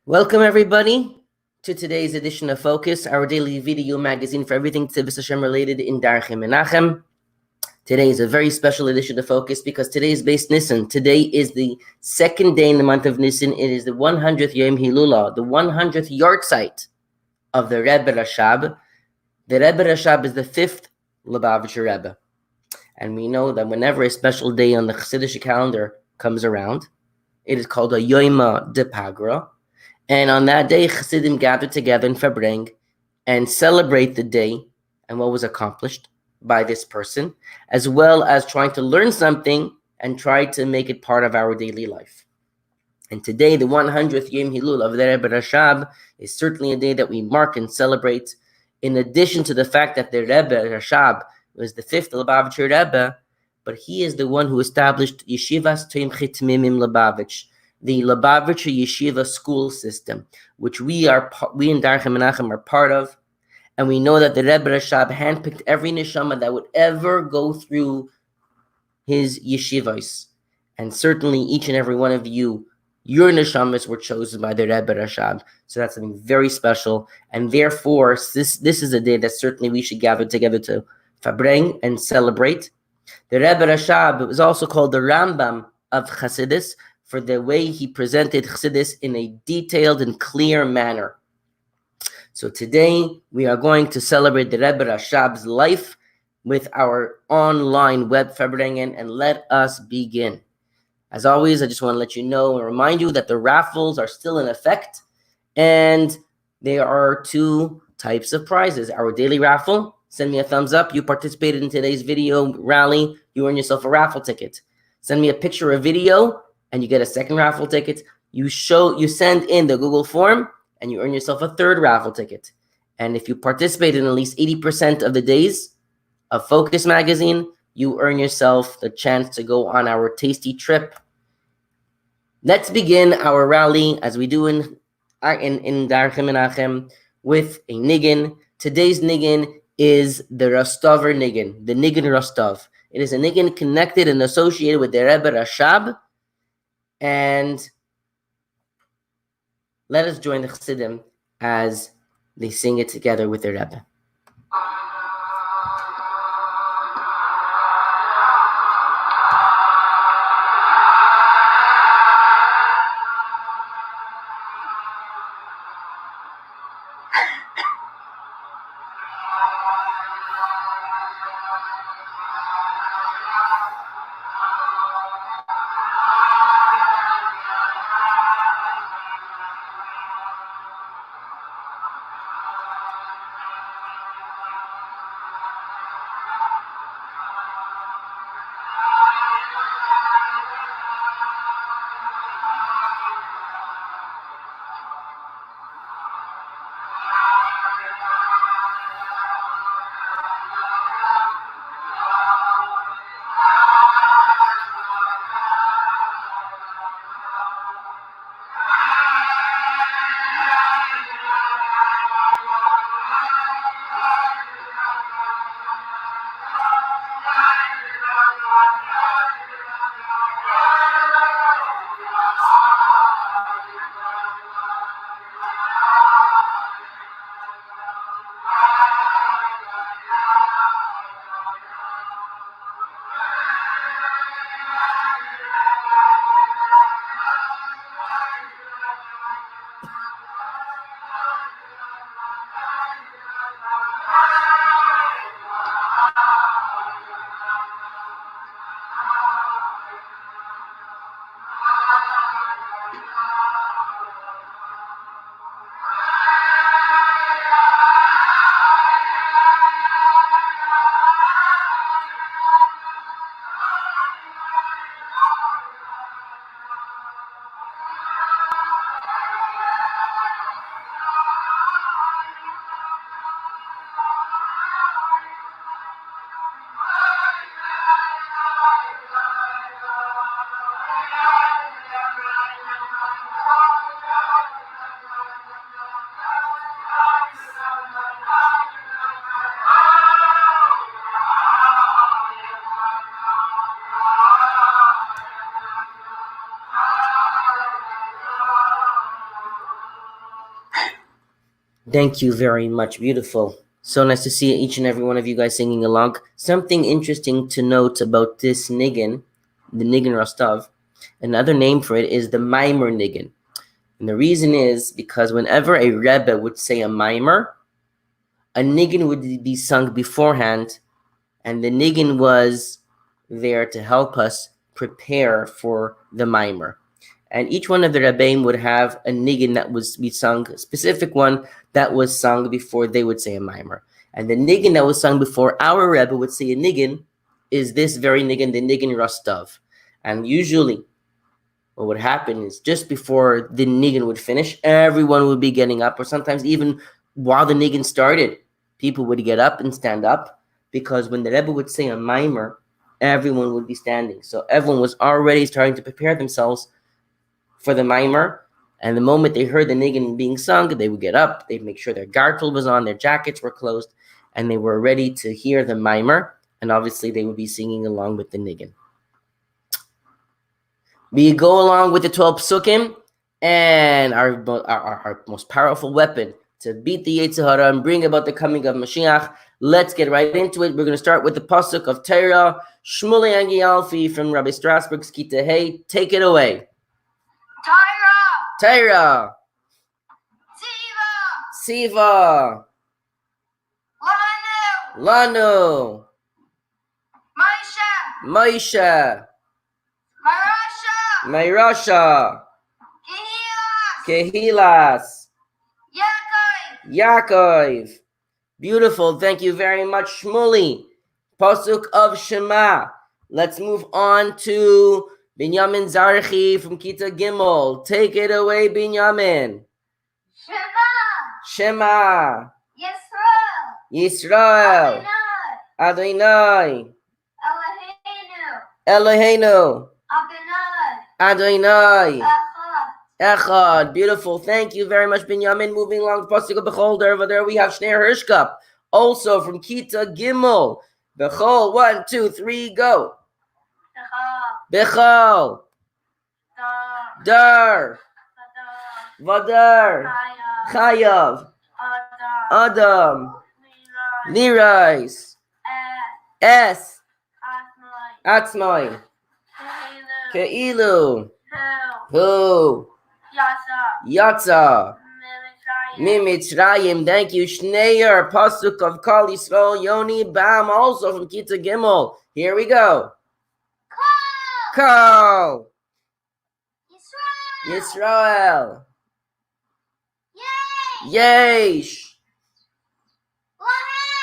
Welcome, everybody, to today's edition of Focus, our daily video magazine for everything Tzivus Hashem related in Darchim Menachem. Today is a very special edition of Focus because today is Beis Nissan. Today is the second day in the month of Nissan. It is the 100th Yom Hilula, the 100th yard site of the Rebbe Rashab. The Rebbe Rashab is the fifth Lubavitcher Rebbe. And we know that whenever a special day on the Chassidish calendar comes around, it is called a Yoima de Pagra. And on that day, Chassidim gather together in Fabring and celebrate the day and what was accomplished by this person, as well as trying to learn something and try to make it part of our daily life. And today, the 100th Yom Hilul of the Rebbe Rashab is certainly a day that we mark and celebrate. In addition to the fact that the Rebbe Rashab was the fifth Lubavitcher Rebbe, but he is the one who established Yeshivas Tomchei Tmimim Lubavitch, the Lubavitcher Yeshiva school system, which we in Darchim Menachem are part of. And we know that the Rebbe Rashab handpicked every neshama that would ever go through his yeshivas. And certainly each and every one of you, your neshamas were chosen by the Rebbe Rashab. So that's something very special. And therefore, this is a day that certainly we should gather together to Fabring and celebrate. The Rebbe Rashab was also called the Rambam of Chassidus for the way he presented Chassidus in a detailed and clear manner. So today we are going to celebrate the Rebbe Rashab's life with our online web Fabringen, and let us begin. As always, I just want to let you know and remind you that the raffles are still in effect, and there are two types of prizes. Our daily raffle, send me a thumbs up. You participated in today's video rally, you earn yourself a raffle ticket. Send me a picture or video, and you get a second raffle ticket. You send in the Google form, and you earn yourself a third raffle ticket. And if you participate in at least 80% of the days of Focus magazine, you earn yourself the chance to go on our tasty trip. Let's begin our rally, as we do in Darchim Menachem, with a niggin. Today's niggin is the Rostover niggin, the niggin Rostov. It is a niggin connected and associated with the Rebbe Rashab. And let us join the Chassidim as they sing it together with their Rebbe. Thank you very much. Beautiful. So nice to see each and every one of you guys singing along. Something interesting to note about this niggin, the niggin Rostov, another name for it is the mimer niggin. And the reason is because whenever a rebbe would say a mimer, a niggin would be sung beforehand, and the niggin was there to help us prepare for the mimer. And each one of the Rebbeim would have a niggin that was be sung, a specific one that was sung before they would say a mimer. And the niggin that was sung before our Rebbe would say a niggin is this very niggin, the niggin Rostov. And usually what would happen is just before the niggin would finish, everyone would be getting up, or sometimes even while the niggin started, people would get up and stand up, because when the Rebbe would say a mimer, everyone would be standing. So everyone was already starting to prepare themselves for the mimer, and the moment they heard the niggin being sung, they would get up, they'd make sure their gartel was on, their jackets were closed, and they were ready to hear the mimer, and obviously they would be singing along with the niggin. We go along with the 12 psukim, and our most powerful weapon to beat the Yetzer Hara and bring about the coming of Mashiach. Let's get right into it. We're going to start with the pasuk of Torah, Shmuley Angi Alfi from Rabbi Strasberg's Kita Hey. Take it away. Torah. Siva. Lanu. Moshe. Mayrasha. Kehilas. Yaakov. Beautiful. Thank you very much, Shmuley. Pasuk of Shema. Let's move on to Binyamin Zarchi from Kita Gimel. Take it away, Binyamin. Shema. Yisrael. Adonai. Eloheinu. Adonai. Echad. Beautiful. Thank you very much, Binyamin. Moving along, Pasuk of Beholder. Over there we have Shnei Hirschkap. Also from Kita Gimel. Bechol. 1, 2, 3, go. Bechol. Dar. Vadar. Chayav. Adam. Nirais. Es. Atzmai. Keilu. Hu. Yatza. Mimitzrayim. Thank you. Shneir. Pasuk of Kal Yisrael. Yoni Bam. Also from Kita Gimel. Here we go. Kal. Yisrael. Yesh.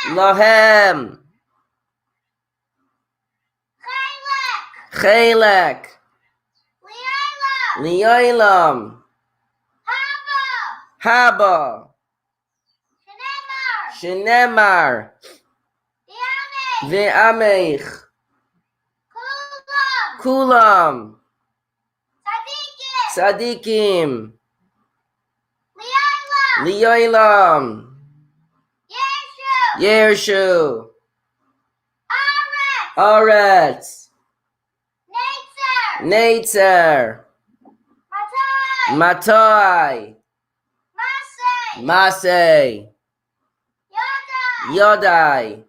Lahem. Chelek. Li'olam. Haba. Shenemar. Ve'amech. Kulam. Tzadikim. Li'olam. Yershu. Aretz. Netzer. Matai. Masei. Yodai.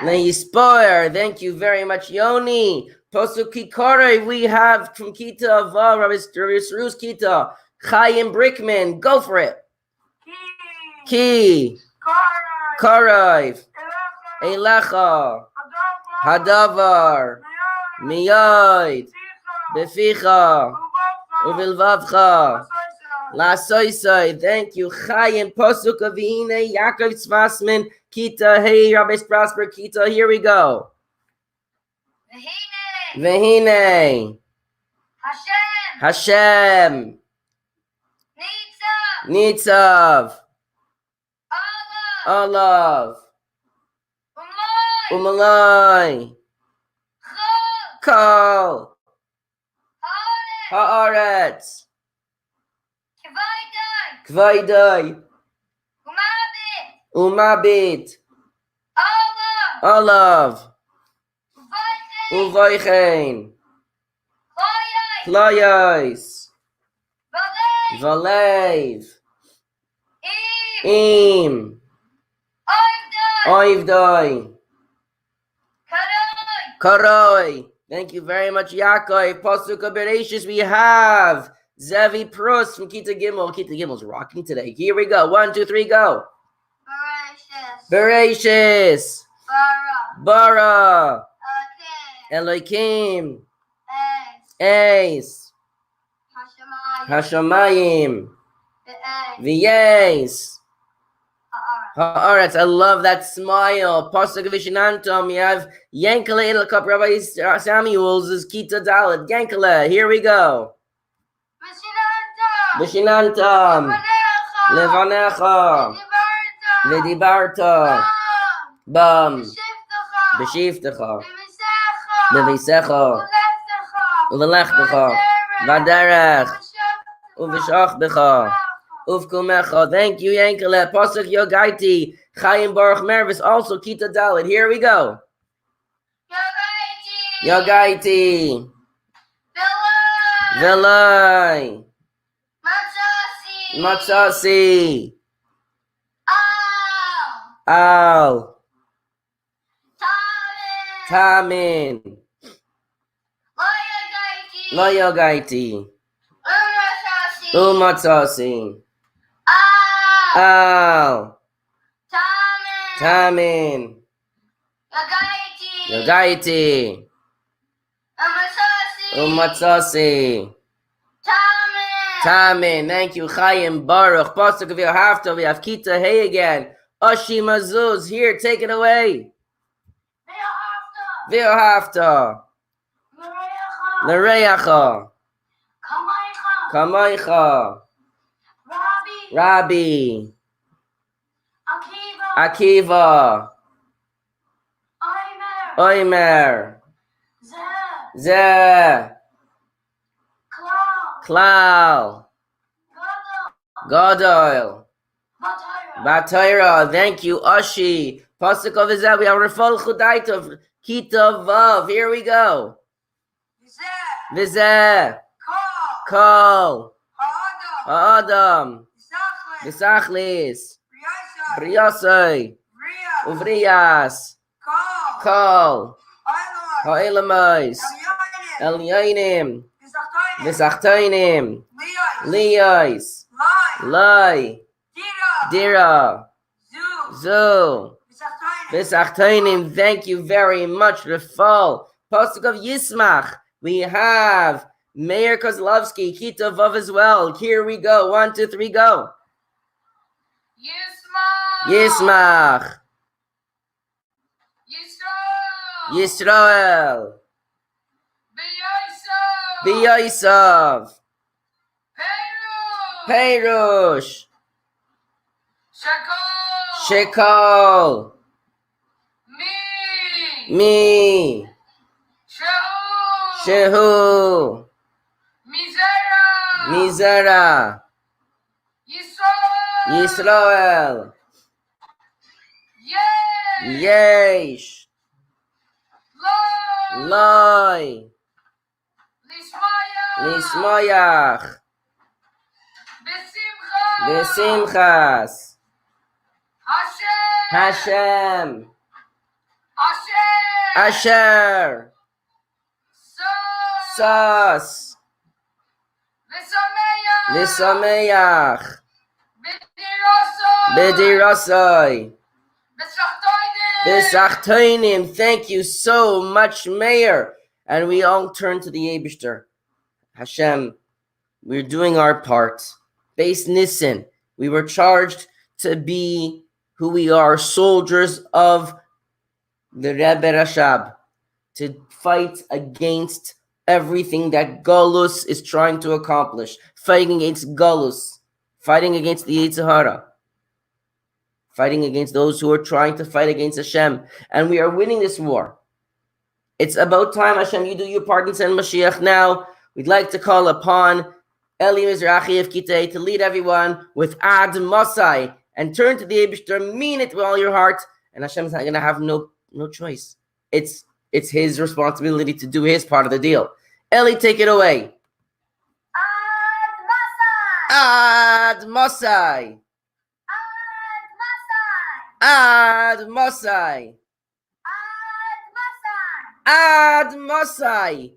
Leispoir. Thank you very much, Yoni. Posuk Kikore, we have from Kita of Rabbi Sarus Kita. Chaim Brickman. Go for it. Ki. Karaiv. Elecha. Hadavar. Miyad. Beficha. Uvilvavcha. Lasoisai. Thank you. Chaim Posuk Avine. Yaakov Tzvasman. Kita. Hey, Rabbi Strasberg Kita. Here we go. Vehine. Hashem. Nitzav. Olav. Umalai. Kol. Haaretz. Kvaidai. Umabit. Olav. Uvoichein. Klayos. Valev. Im. Oivdoi. Koroi. Thank you very much, Yaakov. Pasuka Bereshis, we have Zevi Prus from Kita Gimel. Kita Gimel's rocking today. Here we go. 1, 2, 3, go. Bereshis. Bara. Elohim. Eis. Hashamayim. V'yeis. Haaretz. I love that smile. Pasuk Vishnantom. We have Yankele Edelkop. Rabbi Samuel's is Kita Dalet. Yankele. Here we go. Vishnantom. Levanecha. V'dibarta. Bam. B'shiftecha. B'visecha. U'lelechtecha. V'derech. U'v'shachbecha. Uvkumecha. Thank you, Yankele. Pasuk Yogaiti. Chaim Baruch Mervis. Also Kita Dalet. Here we go. Yogaiti. Velai. Matsasi. Al. Tamin. Loyogaiti. Umatsasi. Al. Tamin. Yogaiti. Umatsasi. Tamin. Thank you, Chaim Baruch. Pasuk of Yohavta. We have Kita Hey again. Ashi Mazuz. Here, take it away. Yohavta. L'reyacha. Kamaycha. Rabbi. Akiva. Oimer. Zeh. Klal. Gadol. Batayra. Thank you, Ashi. Pasuk of Izeh. We have Rafal Chudaitov. Kita Vav. Here we go. Vizeh. Kol. Ha'adam. V'sachlis. Briyasai. Uvriyas. Kol. Ha'elamais. Elyonim. V'sachtainim. Liyais. Lai. Dira. Zu. V'sachtainim. Thank you very much, Rafal. Pasuk of Yismach. We have Meir Kozlovsky, Kita Vav as well. Here we go. 1, 2, 3, go. Yismach. Yisrael. B'Yosef. Perush. Shekol. Mi. Shehu. Mizera. Yisrael. Yesh. Loi. Lismayach. Besimchas. Hashem. Asher. Sas. V'sameach. B'dirasai. V'sachtainim. Thank you so much, Mayor. And we all turn to the Eibishter. Hashem, we're doing our part. Beis Nissan, we were charged to be who we are, soldiers of the Rebbe Rashab, to fight against everything that Golus is trying to accomplish, fighting against Golus, fighting against the Yetzer Hara, fighting against those who are trying to fight against Hashem, and we are winning this war. It's about time, Hashem, you do your part and send Mashiach now. We'd like to call upon Eli Mizrahi of Kitei to lead everyone with Ad Masai and turn to the Eibishter, mean it with all your heart, and Hashem's not going to have no choice. It's his responsibility to do his part of the deal. Eli, take it away. Ad Masai. Ad Masai. Ad Masai.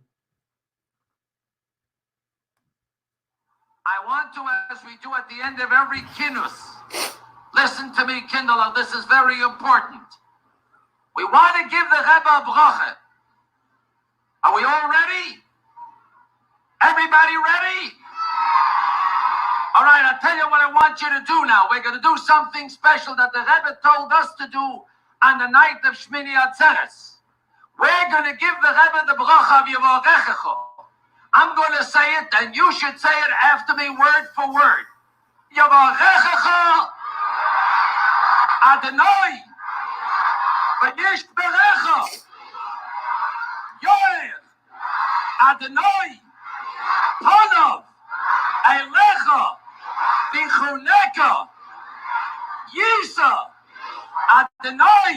I want to, as we do at the end of every kinus, listen to me, Kindle, this is very important. We want to give the Rebbe a bracha. Are we all ready? Everybody ready? All right, I'll tell you what I want you to do now. We're going to do something special that the Rebbe told us to do on the night of Shmini Atzeres. We're going to give the Rebbe the bracha of Yevorechecho. I'm going to say it, and you should say it after me word for word. Yevorechecho Adonai v'yish berecha Yoel Adonai Panav Eilecha v'chuneka Yisa Adonai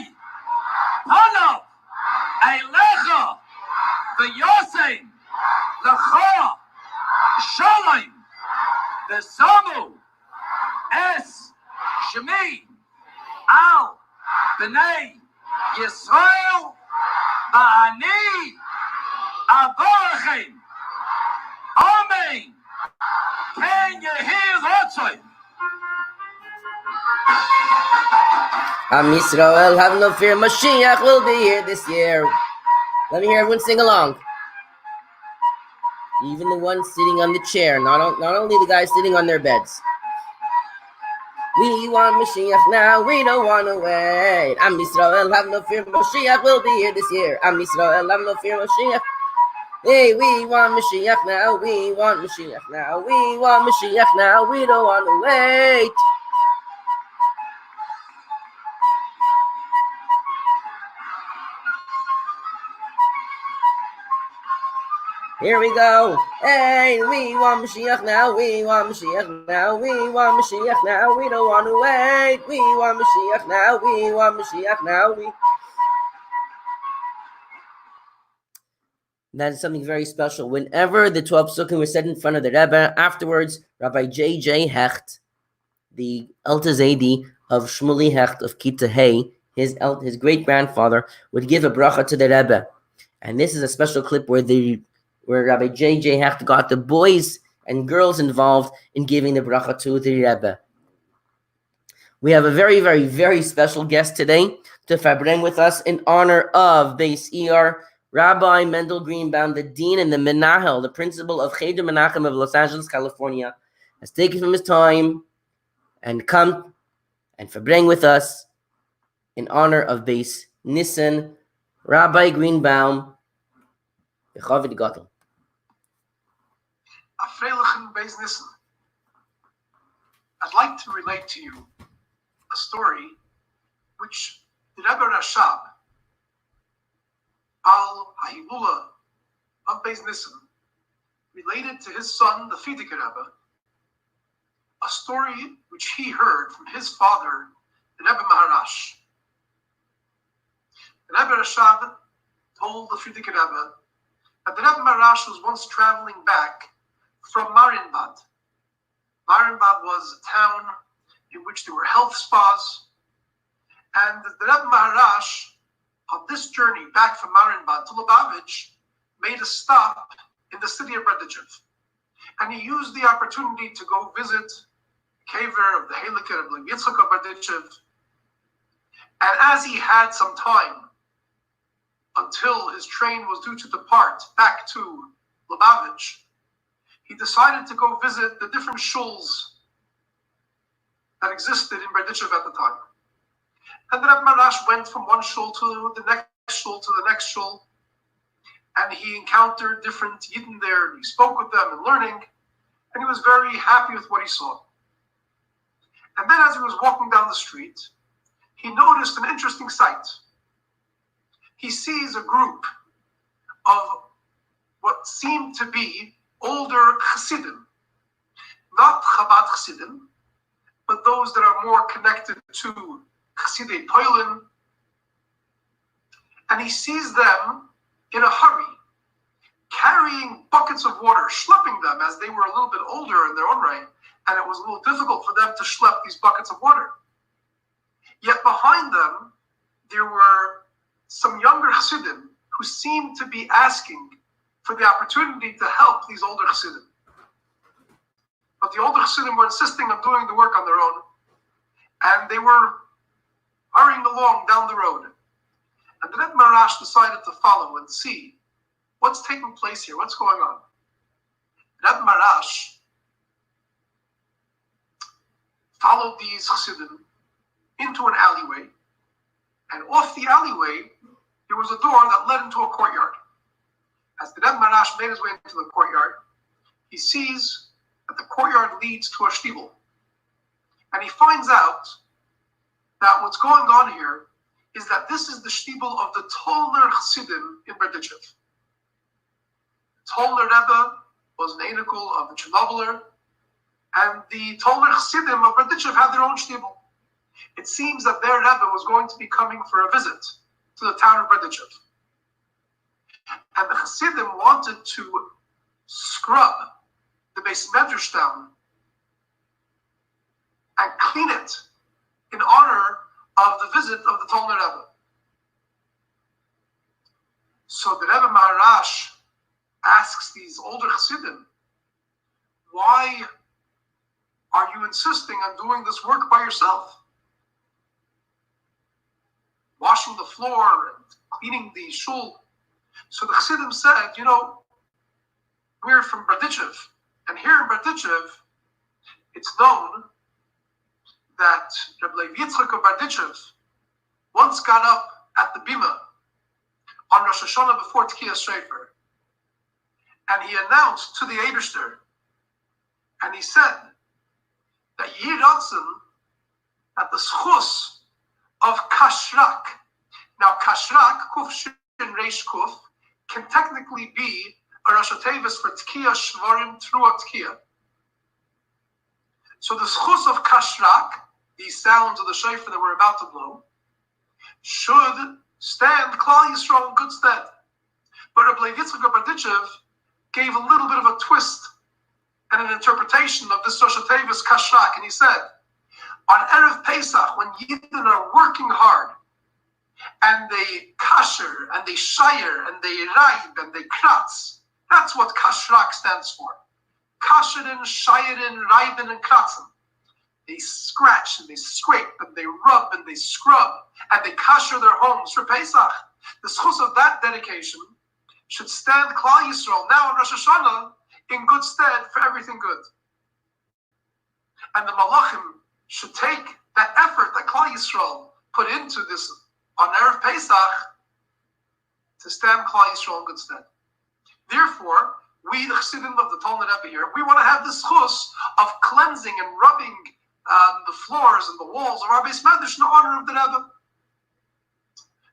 Panav Eilecha v'yosem Lecha Shalom v'samu es Shemi Al B'nai Yisrael Ba'ani Avarachem Amen. Can you hear that? Am Yisrael, have no fear, Mashiach will be here this year. Let me hear everyone sing along. Even the ones sitting on the chair, not only the guys sitting on their beds. We want Mashiach now, we don't want to wait. Am Yisrael, have no fear, Mashiach will be here this year. Am Yisrael, have no fear, Mashiach. Hey, we want Mashiach now, we want Mashiach now, we want Mashiach now, we don't want to wait. Here we go. Hey, we want Mashiach now, we want Mashiach now, we want Mashiach now, we don't want to wait. We want Mashiach now, we want Mashiach now, That is something very special. Whenever the 12 psukim were said in front of the Rebbe, afterwards, Rabbi J.J. Hecht, the Eltazedi of Shmuley Hecht of Kita Hay, his great-grandfather, would give a bracha to the Rebbe. And this is a special clip where Rabbi J.J. Hecht got the boys and girls involved in giving the bracha to the Rebbe. We have a very, very, very special guest today to Fabren with us in honor of Beis ER, Rabbi Mendel Greenbaum, the dean and the menahel, the principal of Cheder Menachem of Los Angeles, California, has taken from his time and come and Fabren with us in honor of Beis Nissan, Rabbi Greenbaum, Yechavid Gottel. A Freilichen Beis Nissan. I'd like to relate to you a story which the Rebbe Rashab, Al Ha'ilula of Beis Nissan, related to his son, the Frierdiker Rebbe, a story which he heard from his father, the Rebbe Maharash. The Rebbe Rashab told the Frierdiker Rebbe that the Rebbe Maharash was once traveling back from Marienbad. Marienbad was a town in which there were health spas, and the Rebbe Maharash, on this journey back from Marienbad to Lubavitch, made a stop in the city of Berdichev. And he used the opportunity to go visit the kever of the Heilige of Yitzchak of Berdichev. And as he had some time until his train was due to depart back to Lubavitch, he decided to go visit the different shuls that existed in Berdichev at the time. And the Rebbe Maharash went from one shul to the next shul to the next shul, and he encountered different Yidden there, and he spoke with them and learning, and he was very happy with what he saw. And then as he was walking down the street, he noticed an interesting sight. He sees a group of what seemed to be older Chassidim, not Chabad Chassidim, but those that are more connected to Chassidei Poilin, and he sees them in a hurry, carrying buckets of water, schlepping them as they were a little bit older in their own right, and it was a little difficult for them to schlep these buckets of water. Yet behind them, there were some younger Chassidim who seemed to be asking for the opportunity to help these older Chassidim. But the older Chassidim were insisting on doing the work on their own, and they were hurrying along down the road. And the Rebbe Marash decided to follow and see what's taking place here, what's going on. Rebbe Marash followed these Chassidim into an alleyway, and off the alleyway, there was a door that led into a courtyard. As the Rebbe Marash made his way into the courtyard, he sees that the courtyard leads to a shtibel. And he finds out that what's going on here is that this is the shtibel of the Tolner Chassidim in Berdichev. Tolner Rebbe was an Einikel of the Chernobyler, and the Tolner Chassidim of Berdichev had their own shtibel. It seems that their Rebbe was going to be coming for a visit to the town of Berdichev. And the Chassidim wanted to scrub the Beis Medrash down and clean it in honor of the visit of the Tolner Rebbe. So the Rebbe Maharash asks these older Chassidim, why are you insisting on doing this work by yourself? Washing the floor and cleaning the shul. So the Chassidim said, we're from Berdichev, and here in Berdichev, it's known that Reb Levi Yitzchak of Berdichev once got up at the Bima on Rosh Hashanah before Tkiyas Shofar, and he announced to the Eibishter, and he said that Yehi Ratzon, that the schus of Kashrak, now Kashrak, Kuf Shin Reish Kuf, can technically be a Rosh Hashanah for Tkiyah Shvarim throughout Tkiyah. So the schus of Kashrak, these sounds of the shofar that we're about to blow, should stand Klal Yisrael in good stead. But Reb Levi Yitzchak of Berdichev gave a little bit of a twist and an interpretation of this Rosh Hashanah Kashrak, and he said, on Erev Pesach, when Yidden are working hard, and they kasher, and they shire, and they raib, and they kratz, that's what Kashrak stands for. Kasherin, shayerin, raibin, and kratzen. They scratch, and they scrape, and they rub, and they scrub, and they kasher their homes for Pesach. The schus of that dedication should stand Klal Yisrael now in Rosh Hashanah in good stead for everything good. And the Malachim should take that effort that Klal Yisrael put into this on Erev Pesach to stand Klal Yisrael in good stead. Therefore, we, the Chassidim of the Tolner Rebbe here, we want to have this chus of cleansing and rubbing the floors and the walls of our Beis Medrash in honor of the Rebbe.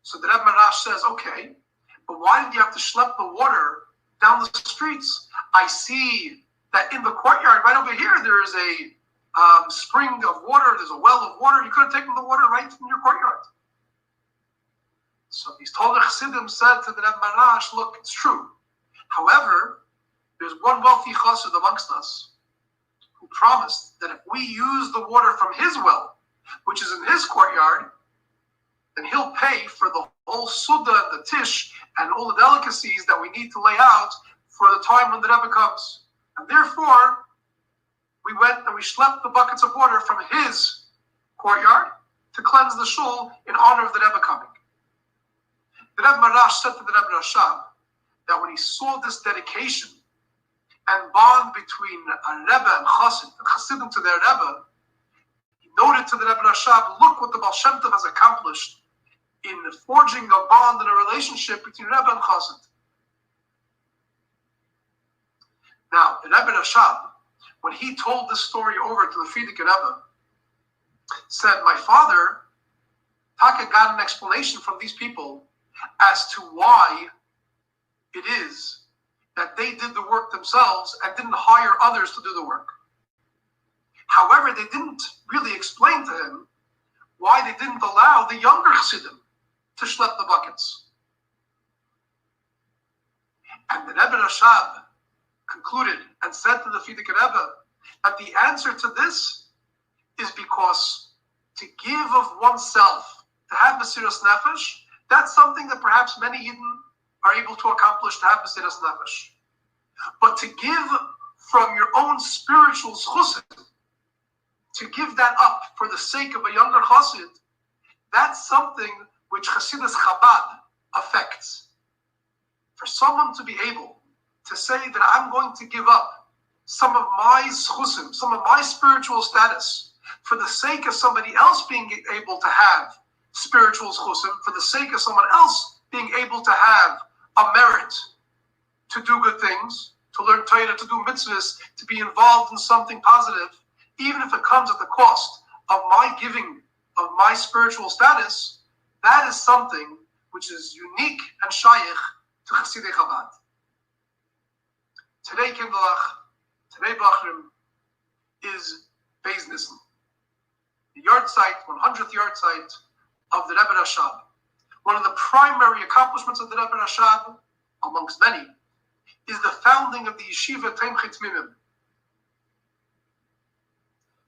So the Rebbe Marash says, okay, but why did you have to schlep the water down the streets? I see that in the courtyard right over here, there is a spring of water, there's a well of water. You could have taken the water right from your courtyard. So these Tolner Chassidim said to the Rebbe Marash, look, it's true. However, there's one wealthy chassid amongst us who promised that if we use the water from his well, which is in his courtyard, then he'll pay for the whole suda and the tish and all the delicacies that we need to lay out for the time when the Rebbe comes. And therefore, we went and we schlepped the buckets of water from his courtyard to cleanse the shul in honor of the Rebbe coming. The Rebbe Marash said to the Rebbe Rashab that when he saw this dedication and bond between a Rebbe and Chassid, and Chassidim to their Rebbe, he noted to the Rebbe Rashab, look what the Baal Shem Tov has accomplished in forging a bond and a relationship between Rebbe and Chassid. Now, the Rebbe Rashab, when he told this story over to the Frierdiker Rebbe, said, my father, Taka, got an explanation from these people as to why it is that they did the work themselves and didn't hire others to do the work. However, they didn't really explain to him why they didn't allow the younger Chassidim to schlep the buckets. And the Rebbe Rashab concluded and said to the Frierdiker Rebbe that the answer to this is because to give of oneself, to have Mesiras Nefesh, that's something that perhaps many Yidden are able to accomplish, to have Mesiras Nefesh. But to give from your own spiritual chusid, to give that up for the sake of a younger chassid, that's something which Chassidus Chabad affects. For someone to be able to say that I'm going to give up some of my schusim, some of my spiritual status, for the sake of somebody else being able to have spiritual schusim, for the sake of someone else being able to have a merit to do good things, to learn Torah, to do mitzvahs, to be involved in something positive, even if it comes at the cost of my giving of my spiritual status, that is something which is unique and shaykh to Chasidei Chabad. Today, Kindlach, today, Bachrim, is Beis Nissan, the yard site, 100th yard site of the Rebbe Rashab. One of the primary accomplishments of the Rebbe Rashab, amongst many, is the founding of the yeshiva Temchet Mimim.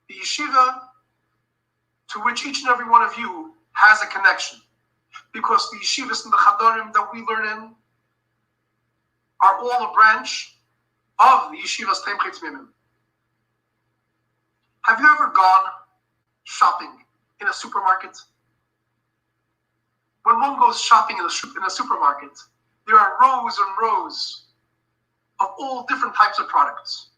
The yeshiva to which each and every one of you has a connection. Because the yeshivas and the chadorim that we learn in are all a branch of the yeshivas Temchet Mimim. Have you ever gone shopping in a supermarket? When one goes shopping in a supermarket, there are rows and rows of all different types of products.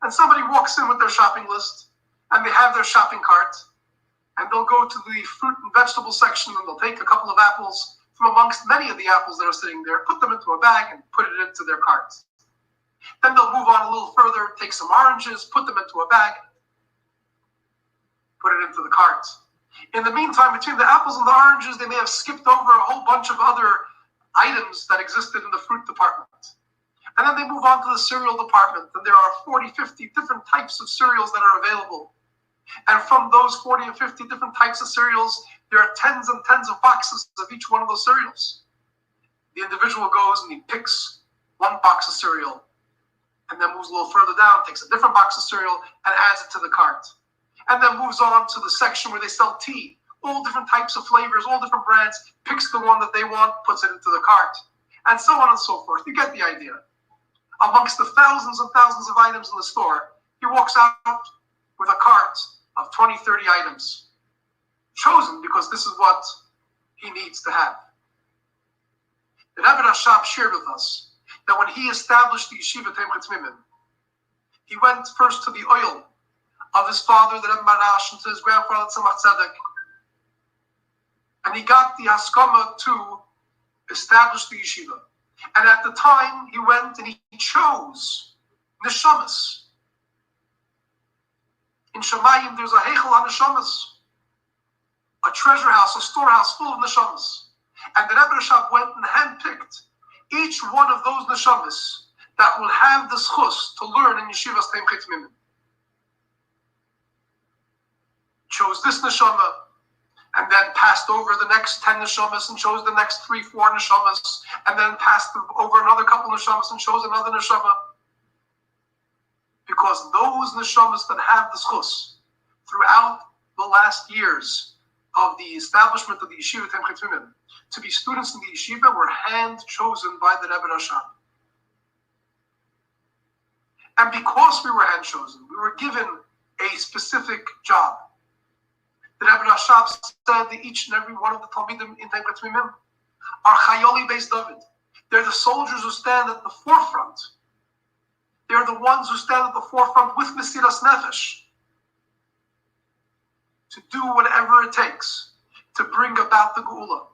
And somebody walks in with their shopping list, and they have their shopping cart, and they'll go to the fruit and vegetable section, and they'll take a couple of apples from amongst many of the apples that are sitting there, put them into a bag, and put it into their cart. Then they'll move on a little further, take some oranges, put them into a bag, put it into the cart. In the meantime, between the apples and the oranges, they may have skipped over a whole bunch of other items that existed in the fruit department. And then they move on to the cereal department, and there are 40, 50 different types of cereals that are available. And from those 40 or 50 different types of cereals, there are tens and tens of boxes of each one of those cereals. The individual goes and he picks one box of cereal, and then moves a little further down, takes a different box of cereal, and adds it to the cart. And then moves on to the section where they sell tea, all different types of flavors, all different brands, picks the one that they want, puts it into the cart, and so on and so forth. You get the idea. Amongst the thousands and thousands of items in the store, he walks out with a cart of 20, 30 items, chosen because this is what he needs to have. The Rebbe Rashab shared with us that when he established the yeshiva Temchet Mimim, he went first to the oil of his father, the Rebbe Marash, and to his grandfather, Tzemach Tzedek, and he got the haskama to establish the yeshiva. And at the time, he went and he chose neshamas. In Shemayim, there's a heichel ha-neshamas, a treasure house, a storehouse full of neshamas. And the Rebbe Rashab went and handpicked each one of those neshamas that will have the schus to learn in Yeshivas Temchet Mimim. Chose this neshama, and then passed over the next 10 neshamas and chose the next 3, 4 neshamas, and then passed over another couple neshamas and chose another neshama. Because those neshamas that have the schus throughout the last years of the establishment of the yeshiva Temchet Mimim to be students in the yeshiva were hand chosen by the Rebbe Rashab. And because we were hand chosen, we were given a specific job. The Rebbe Rashab said that each and every one of the Talmidim in Temchet Mimim are Chayoli Beis David. They're the soldiers who stand at the forefront. They're the ones who stand at the forefront with Mesiras Nefesh to do whatever it takes to bring about the Geula,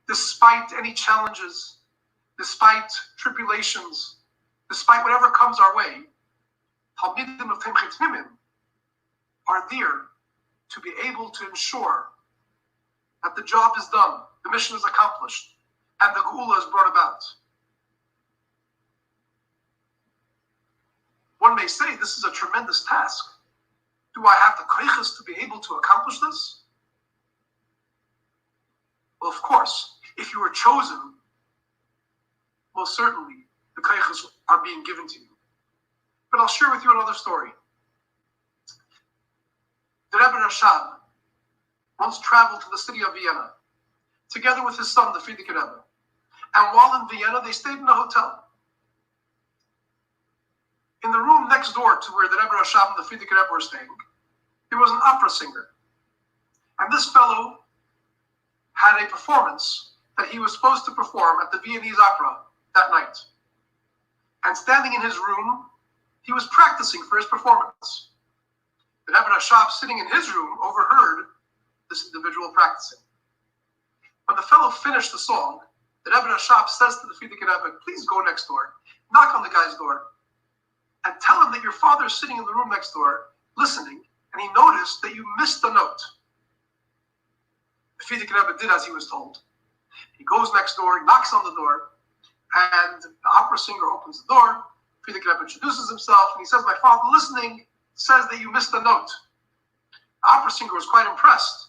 despite any challenges, despite tribulations, despite whatever comes our way. Talmidim of Temchet Mimim are there to be able to ensure that the job is done, the mission is accomplished, and the Geula is brought about. One may say this is a tremendous task. Do I have the koiches to be able to accomplish this? Well, of course, if you were chosen, most certainly the koiches are being given to you. But I'll share with you another story. The Rebbe Rashab once traveled to the city of Vienna, together with his son, the Frierdiker Rebbe. And while in Vienna, they stayed in a hotel. In the room next door to where the Rebbe Rashab and the Frierdiker Rebbe were staying, there was an opera singer. And this fellow had a performance that he was supposed to perform at the Viennese Opera that night. And standing in his room, he was practicing for his performance. The Rebbe Rashab, sitting in his room, overheard this individual practicing. When the fellow finished the song, the Rebbe Rashab says to the Frierdiker Rebbe, please go next door, knock on the guy's door, and tell him that your father is sitting in the room next door, listening, and he noticed that you missed the note. The Frierdiker Rebbe did as he was told. He goes next door, knocks on the door, and the opera singer opens the door. Frierdiker Rebbe introduces himself, and he says, my father, listening, says that you missed the note. The opera singer was quite impressed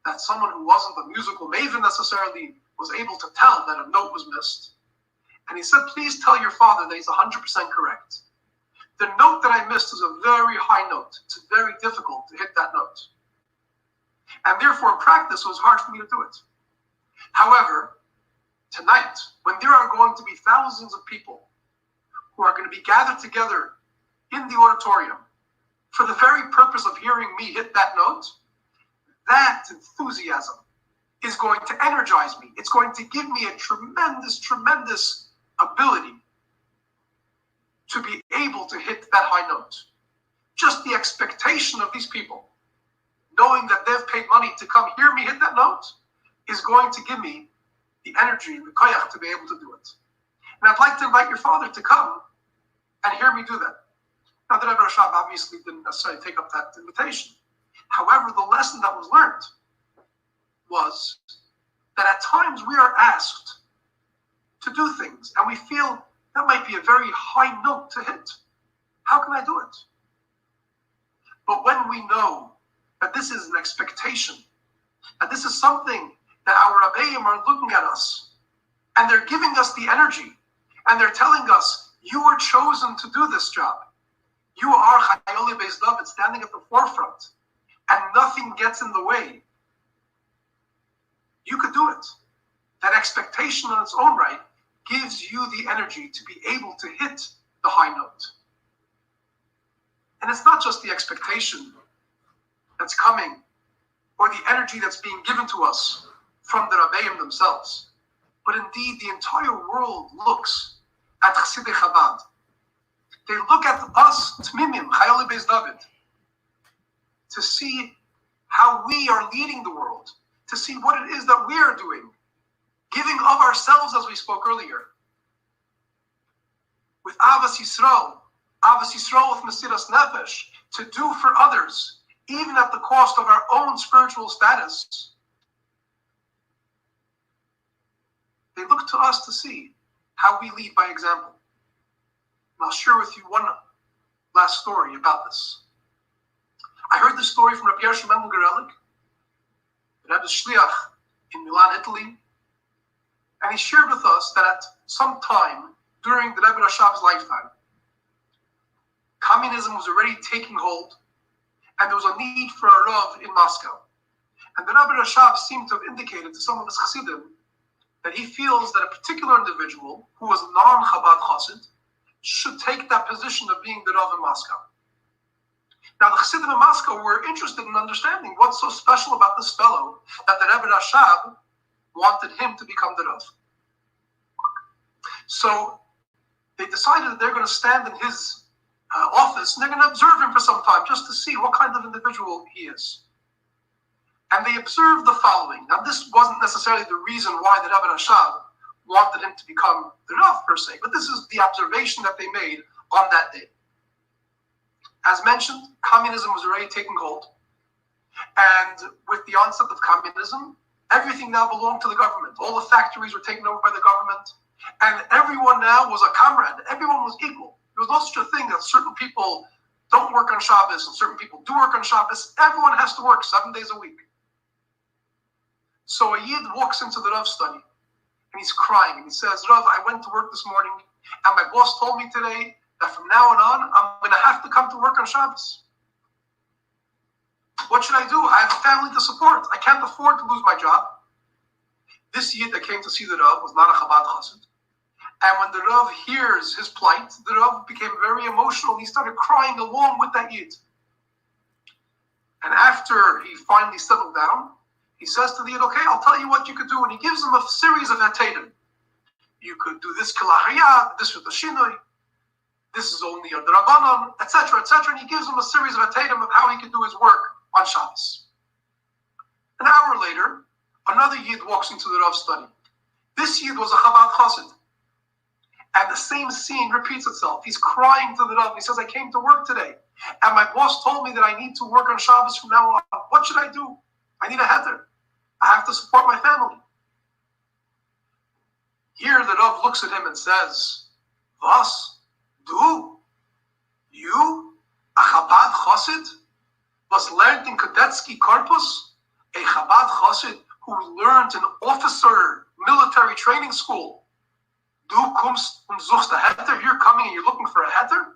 that someone who wasn't a musical maven necessarily was able to tell that a note was missed. And he said, please tell your father that he's 100% correct. The note that I missed is a very high note. It's very difficult to hit that note. And therefore, in practice, it was hard for me to do it. However, tonight, when there are going to be thousands of people who are going to be gathered together in the auditorium for the very purpose of hearing me hit that note, that enthusiasm is going to energize me. It's going to give me a tremendous, tremendous ability to be able to hit that high note. Just the expectation of these people, knowing that they've paid money to come hear me hit that note, is going to give me the energy, the koyach, to be able to do it. And I'd like to invite your father to come and hear me do that. Now, the Rebbe Rashab obviously didn't necessarily take up that invitation. However, the lesson that was learned was that at times we are asked to do things, and we feel that might be a very high note to hit. How can I do it? But when we know that this is an expectation, that this is something that our Rabbeim are looking at us, and they're giving us the energy, and they're telling us, you were chosen to do this job. You are Chayoli Beis David, standing at the forefront, and nothing gets in the way. You could do it. That expectation on its own right gives you the energy to be able to hit the high note. And it's not just the expectation that's coming, or the energy that's being given to us from the Rabbeim themselves, but indeed the entire world looks at Chassidei Chabad. They look at us, Tmimim, Chayoli Beis David, to see how we are leading the world, to see what it is that we are doing, giving of ourselves, as we spoke earlier, with Avas Yisrael with Mesiras Nefesh, to do for others, even at the cost of our own spiritual status. They look to us to see how we lead by example. And I'll share with you one last story about this. I heard this story from Rabbi Gershom Mendel Gerelik, the Rebbe's Shliach in Milan, Italy, and he shared with us that at some time during the Rebbe Rashab's lifetime, communism was already taking hold, and there was a need for a Rav in Moscow. And the Rebbe Rashab seemed to have indicated to some of his Chassidim that he feels that a particular individual who was non-Chabad Chassid should take that position of being the Rav in Moscow. Now, the Chassidim in Moscow were interested in understanding what's so special about this fellow that the Rebbe Rashab wanted him to become the Rav. So they decided that they're going to stand in his office and they're going to observe him for some time just to see what kind of individual he is. And they observed the following. Now, this wasn't necessarily the reason why the Rebbe Rashab wanted him to become the Rav per se, but this is the observation that they made on that day. As mentioned, communism was already taking hold. And with the onset of communism, everything now belonged to the government. All the factories were taken over by the government. And everyone now was a comrade. Everyone was equal. There was no such a thing that certain people don't work on Shabbos and certain people do work on Shabbos. Everyone has to work 7 days a week. So a Yid walks into the Rav study and he's crying. And he says, Rav, I went to work this morning and my boss told me today that from now on, I'm going to have to come to work on Shabbos. What should I do? I have a family to support. I can't afford to lose my job. This Yid that came to see the Rav was not a Chabad Chassid. And when the Rav hears his plight, the Rav became very emotional. He started crying along with that Yid. And after he finally settled down, he says to the Yid, okay, I'll tell you what you could do. And he gives him a series of hatadim. You could do this kalahayat, this with the shinoi, this is only a drabanan, etc., etc. And he gives him a series of hatadim of how he could do his work on Shabbos. An hour later, another Yid walks into the Rav's study. This Yid was a Chabad Chassid. And the same scene repeats itself. He's crying to the Rav. He says, I came to work today. And my boss told me that I need to work on Shabbos from now on. What should I do? I need a heter. I have to support my family. Here the Rav looks at him and says, Was? Du? You? A Chabad Chassid? Was learned in Kadetsky Korpus? A Chabad Chassid who learned in officer military training school? Du kommst und suchst a heter. You're coming and you're looking for a heter?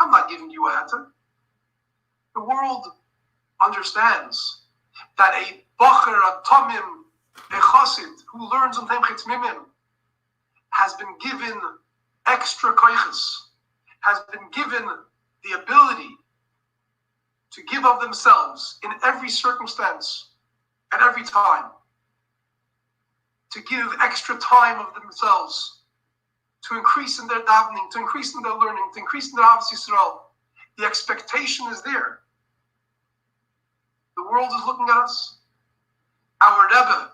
I'm not giving you a heter. The world understands that a bacher, a tamim, a chassid who learns in Temchetz Mimim has been given extra koiches, has been given the ability to give of themselves in every circumstance, at every time, to give extra time of themselves, to increase in their davening, to increase in their learning, to increase in their Avos Yisrael. The expectation is there. The world is looking at us. Our Rebbe,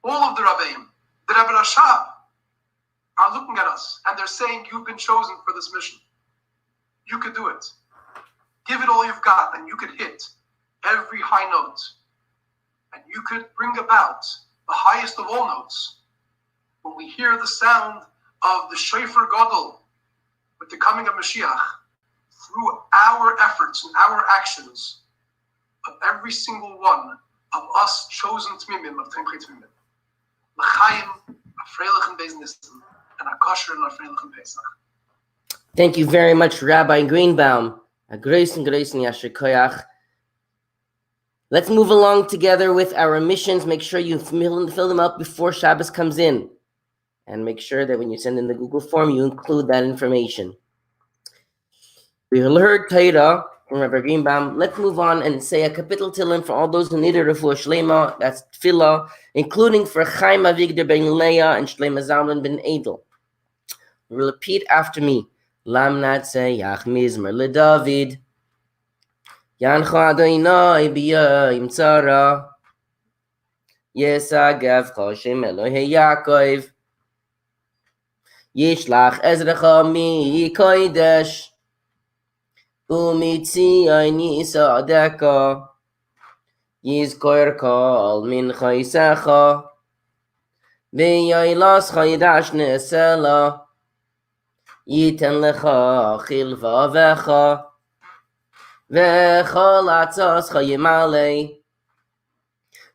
all of the Rebbeim, the Rebbe Rashab, are looking at us and they're saying, you've been chosen for this mission. You could do it. Give it all you've got and you could hit every high note. And you could bring about the highest of all notes. When we hear the sound of the Shofar Gadol with the coming of Mashiach, through our efforts and our actions, of every single one of us chosen Tmimim of Temchet Tmimim, L'chaim, Afreilichen Beis Nissan, and Akosher and Afreilichen Pesach. Thank you very much, Rabbi Greenbaum. A grace and Yasher Koyach. Let's move along together with our missions. Make sure you fill them up before Shabbos comes in. And make sure that when you send in the Google form, you include that information. We heard Torah from Rabbi Greenbaum. Let's move on and say a kapitel Tehillim for all those who need a refuah shlema. That's tefillah, including for Chaim Avigdor ben Leah and Shlomo Zalman ben Edel. Repeat after me. Lam natzeyach mizmer leDavid. Yancha Adonai b'yayim tzara. Yesagav Hashem Elohei Yaakov. Yishlach Ezracha mi kodesh. Umitzion yisadeka. Yizkor kol min chaysecha. V'yaylas chaydash ne'esela. Yiten lecha chilva vecha. V'chol atzascha yimalei.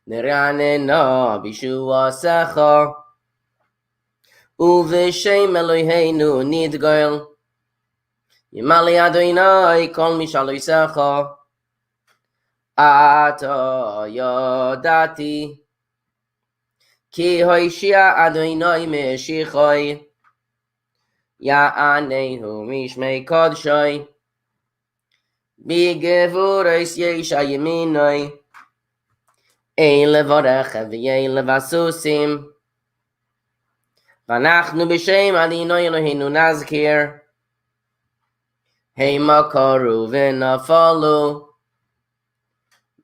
Neranena b'shuasecha. Uv'shem Eloheinu nidgol. Yimali Adonai kol mishalosecha. Ata yodati. Ki hoishia Adonai meshichoi. Ya'anehu mishmei kodshoi. B'gevuros yesha yeminoi. Ein levarecha v'yein levasusim. V'anachnu b'shem Adonai Eloheinu nazkir. Heima karu v'nafalu.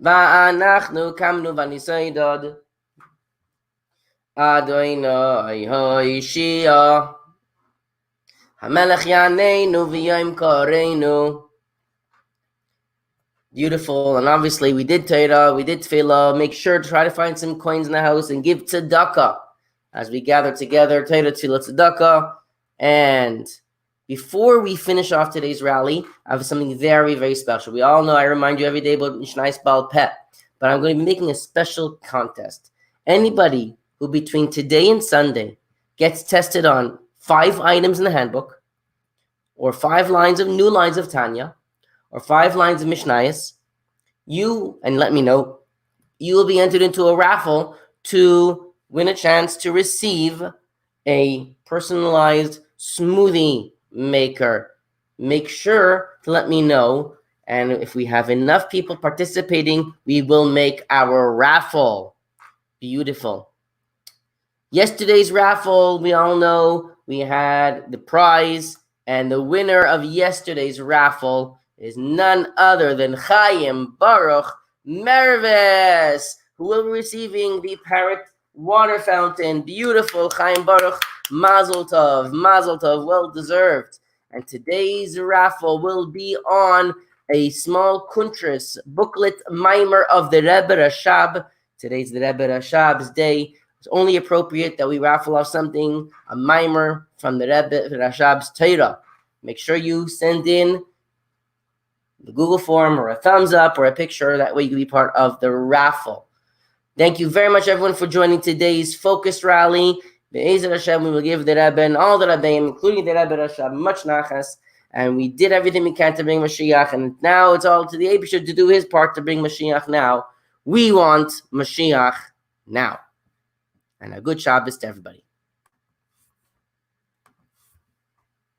V'anachnu kamnu v'nisaydod. Adonai hoishia. Hamelech yaneinu v'yom kareinu. Beautiful. And obviously we did Torah, we did Tefillah. Make sure to try to find some coins in the house and give tzedakah as we gather together. Torah, Tefillah, tzedakah. And before we finish off today's rally, I have something very, very special. We all know I remind you every day about Mishnais Baal Peh, but I'm going to be making a special contest. Anybody who between today and Sunday gets tested on 5 items in the handbook, or 5 new lines of Tanya, or 5 lines of Mishnayos, and let me know, you will be entered into a raffle to win a chance to receive a personalized smoothie maker. Make sure to let me know, and if we have enough people participating, we will make our raffle. Beautiful. Yesterday's raffle, we all know we had the prize, and the winner of yesterday's raffle is none other than Chaim Baruch Merves, who will be receiving the Parrot water fountain. Beautiful, Chaim Baruch. Mazel tov, well deserved. And today's raffle will be on a small Kuntras booklet mimer of the Rebbe Rashab. Today's the Rebbe Rashab's day. It's only appropriate that we raffle off something, a mimer from the Rebbe Rashab's Torah. Make sure you send in the Google form or a thumbs up or a picture. That way you can be part of the raffle. Thank you very much, everyone, for joining today's Focus Rally. Be'ezer Hashem, we will give the Rebbe and all the Rebbeim, including the Rebbe Rashab, much nachas. And we did everything we can to bring Mashiach. And now it's all to the Eibusher to do his part to bring Mashiach now. We want Mashiach now. And a good Shabbos to everybody.